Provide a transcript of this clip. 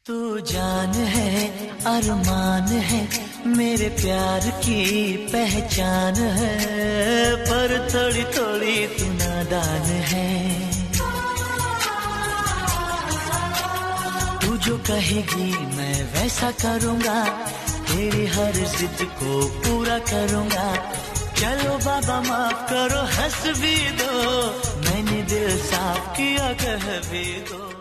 तू जान है अरमान है मेरे प्यार की पहचान है, पर थोड़ी थोड़ी तू नादान है। तू जो कहेगी मैं वैसा करूँगा, तेरी हर जिद को पूरा करूँगा। चलो बाबा माफ करो हंस भी दो, मैंने दिल साफ किया कह भी दो।